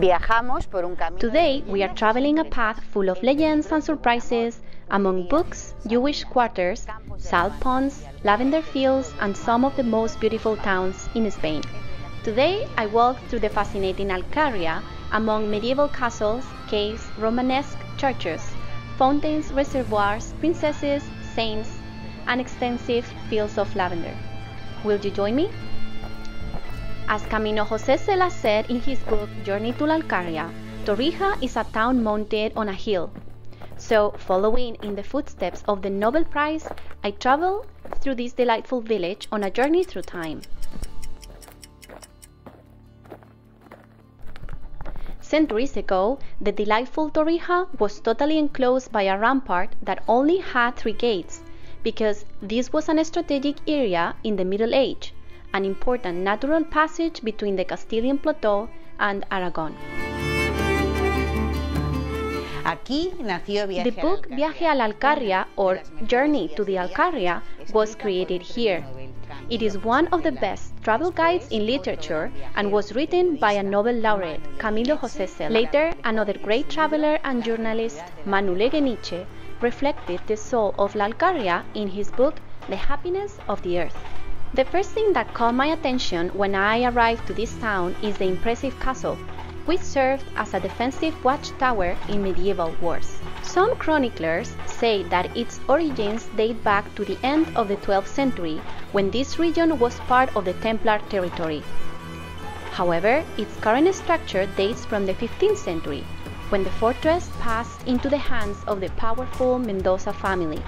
Today, we are traveling a path full of legends and surprises among books, Jewish quarters, salt ponds, lavender fields, and some of the most beautiful towns in Spain. Today, I walk through the fascinating Alcarria among medieval castles, caves, Romanesque churches, fountains, reservoirs, princesses, saints, and extensive fields of lavender. Will you join me? As Camilo José Cela said in his book Journey to Alcarria, Torija is a town mounted on a hill. So, following in the footsteps of the Nobel Prize, I travel through this delightful village on a journey through time. Centuries ago, the delightful Torija was totally enclosed by a rampart that only had 3 gates, because this was a strategic area in the Middle Age, an important natural passage between the Castilian Plateau and Aragon. The book Viaje al Alcarria, or Journey to the Alcarria, was created here. It is one of the best travel guides in literature and was written by a Nobel laureate, Camilo José Cela. Later, another great traveler and journalist, Manu Leguineche, reflected the soul of La Alcarria in his book The Happiness of the Earth. The first thing that caught my attention when I arrived to this town is the impressive castle, which served as a defensive watchtower in medieval wars. Some chroniclers say that its origins date back to the end of the 12th century, when this region was part of the Templar territory. However, its current structure dates from the 15th century, when the fortress passed into the hands of the powerful Mendoza family,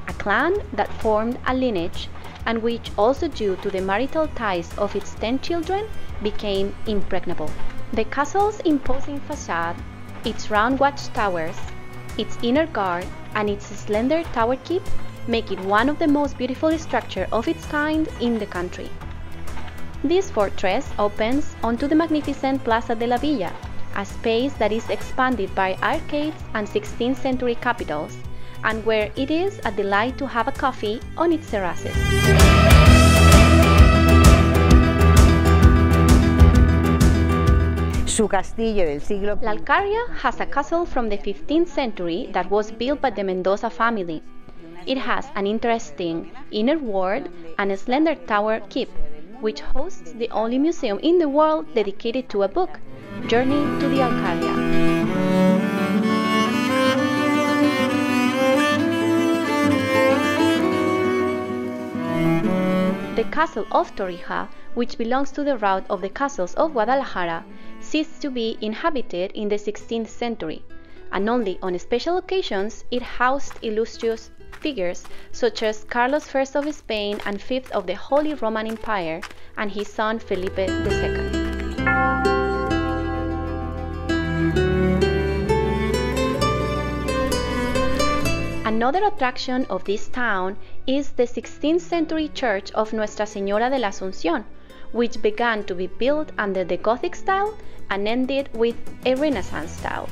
a clan that formed a lineage and which, also due to the marital ties of its 10 children, became impregnable. The castle's imposing facade, its round watchtowers, its inner guard, and its slender tower keep make it one of the most beautiful structures of its kind in the country. This fortress opens onto the magnificent Plaza de la Villa, a space that is expanded by arcades and 16th century capitals, and where it is a delight to have a coffee on its terraces. La Alcarria has a castle from the 15th century that was built by the Mendoza family. It has an interesting inner ward and a slender tower keep, which hosts the only museum in the world dedicated to a book, Journey to the Alcarria. The castle of Torija, which belongs to the route of the castles of Guadalajara, ceased to be inhabited in the 16th century, and only on special occasions it housed illustrious figures such as Carlos I of Spain and V of the Holy Roman Empire and his son Felipe II. Another attraction of this town is the 16th century church of Nuestra Señora de la Asunción, which began to be built under the Gothic style and ended with a Renaissance style.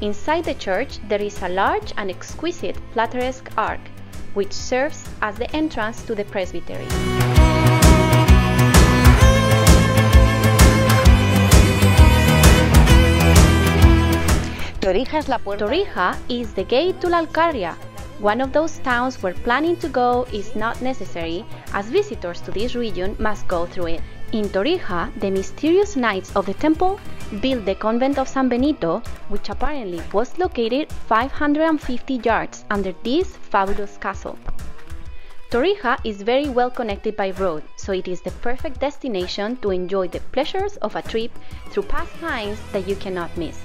Inside the church there is a large and exquisite plateresque arch, which serves as the entrance to the presbytery. Torija is the gate to La Alcarria, one of those towns where planning to go is not necessary, as visitors to this region must go through it. In Torija, the mysterious Knights of the Temple built the convent of San Benito, which apparently was located 550 yards under this fabulous castle. Torija is very well connected by road, so it is the perfect destination to enjoy the pleasures of a trip through pastimes that you cannot miss.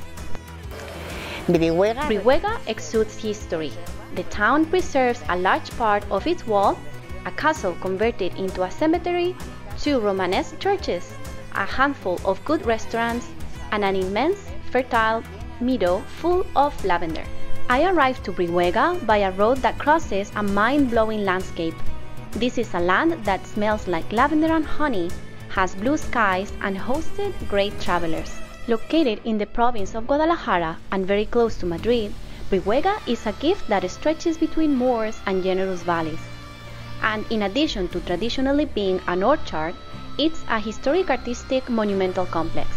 Brihuega exudes history. The town preserves a large part of its wall, a castle converted into a cemetery, 2 Romanesque churches, a handful of good restaurants, and an immense, fertile meadow full of lavender. I arrived to Brihuega by a road that crosses a mind-blowing landscape. This is a land that smells like lavender and honey, has blue skies, and hosted great travelers. Located in the province of Guadalajara and very close to Madrid, Brihuega is a gift that stretches between moors and generous valleys. And in addition to traditionally being an orchard, it's a historic artistic monumental complex.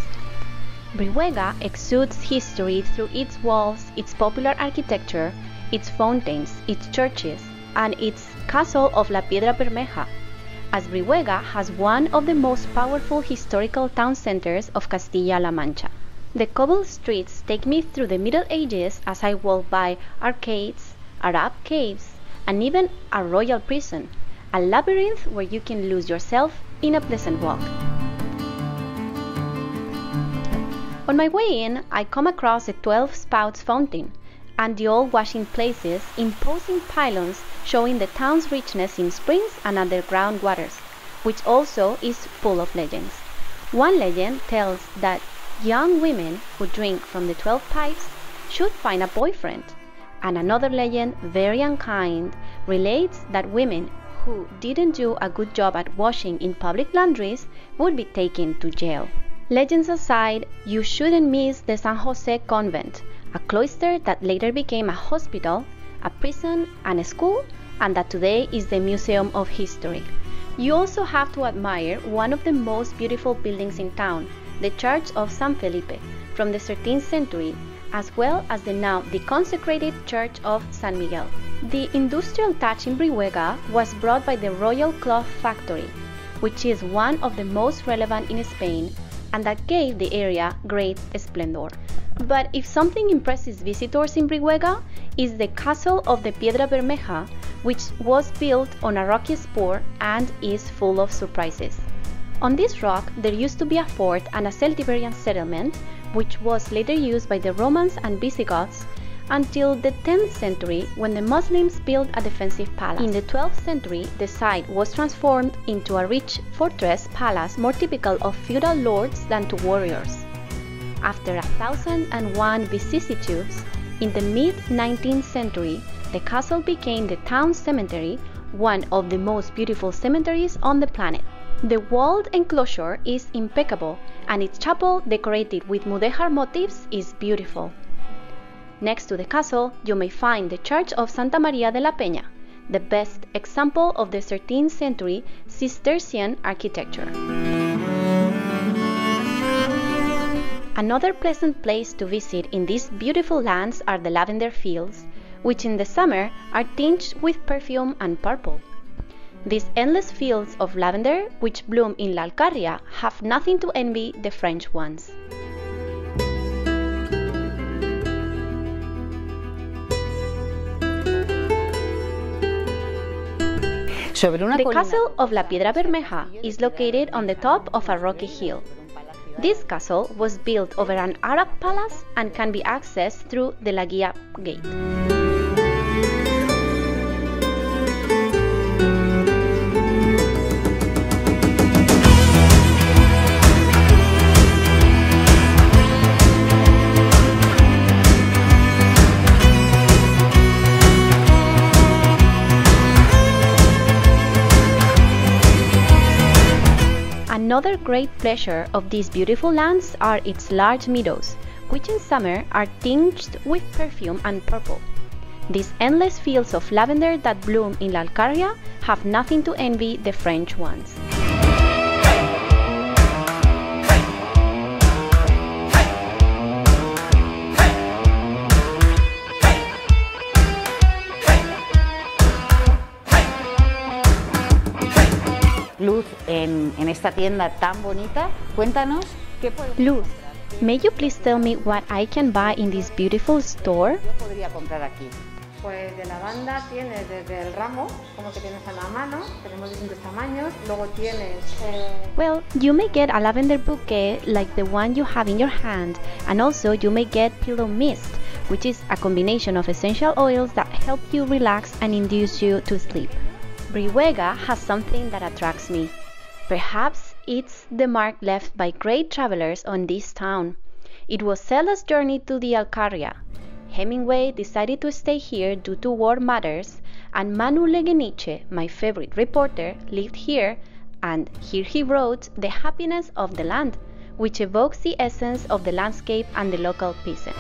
Brihuega exudes history through its walls, its popular architecture, its fountains, its churches, and its castle of La Piedra Bermeja, as Brihuega has one of the most powerful historical town centers of Castilla-La Mancha. The cobbled streets take me through the Middle Ages as I walk by arcades, Arab caves, and even a royal prison, a labyrinth where you can lose yourself in a pleasant walk. On my way in, I come across the 12 Spouts fountain and the old washing places, imposing pylons showing the town's richness in springs and underground waters, which also is full of legends. One legend tells that young women who drink from the 12 pipes should find a boyfriend, and another legend, very unkind, relates that women who didn't do a good job at washing in public laundries would be taken to jail. Legends aside, you shouldn't miss the San Jose convent, a cloister that later became a hospital, a prison, and a school, and that today is the Museum of History. You also have to admire one of the most beautiful buildings in town, the Church of San Felipe, from the 13th century, as well as the now deconsecrated Church of San Miguel. The industrial touch in Brihuega was brought by the Royal Cloth Factory, which is one of the most relevant in Spain, and that gave the area great splendor. But if something impresses visitors in Brihuega, is the castle of the Piedra Bermeja, which was built on a rocky spur and is full of surprises. On this rock there used to be a fort and a Celtiberian settlement, which was later used by the Romans and Visigoths until the 10th century, when the Muslims built a defensive palace. In the 12th century, the site was transformed into a rich fortress palace more typical of feudal lords than to warriors. After 1001 vicissitudes, in the mid-19th century, the castle became the town cemetery, one of the most beautiful cemeteries on the planet. The walled enclosure is impeccable, and its chapel, decorated with mudéjar motifs, is beautiful. Next to the castle, you may find the Church of Santa María de la Peña, the best example of the 13th century Cistercian architecture. Another pleasant place to visit in these beautiful lands are the lavender fields, which in the summer are tinged with perfume and purple. These endless fields of lavender, which bloom in La Alcarria, have nothing to envy the French ones. The castle of La Piedra Bermeja is located on the top of a rocky hill. This castle was built over an Arab palace and can be accessed through the La Guía gate. Another great pleasure of these beautiful lands are its large meadows, which in summer are tinged with perfume and purple. These endless fields of lavender that bloom in La Alcarria have nothing to envy the French ones. Luz, en esta tienda tan bonita, cuéntanos qué puedo comprar. Luz, may you please tell me what I can buy in this beautiful store? Yo podría comprar aquí. Pues de lavanda tienes desde el ramo, como que tienes a la mano, tenemos distintos tamaños, luego tienes... Well, you may get a lavender bouquet like the one you have in your hand, and also you may get pillow mist, which is a combination of essential oils that help you relax and induce you to sleep. Brihuega has something that attracts me. Perhaps it's the mark left by great travelers on this town. It was Cela's journey to the Alcarria. Hemingway decided to stay here due to war matters, and Manu Leguineche, my favorite reporter, lived here, and here he wrote The Happiness of the Land, which evokes the essence of the landscape and the local peasant.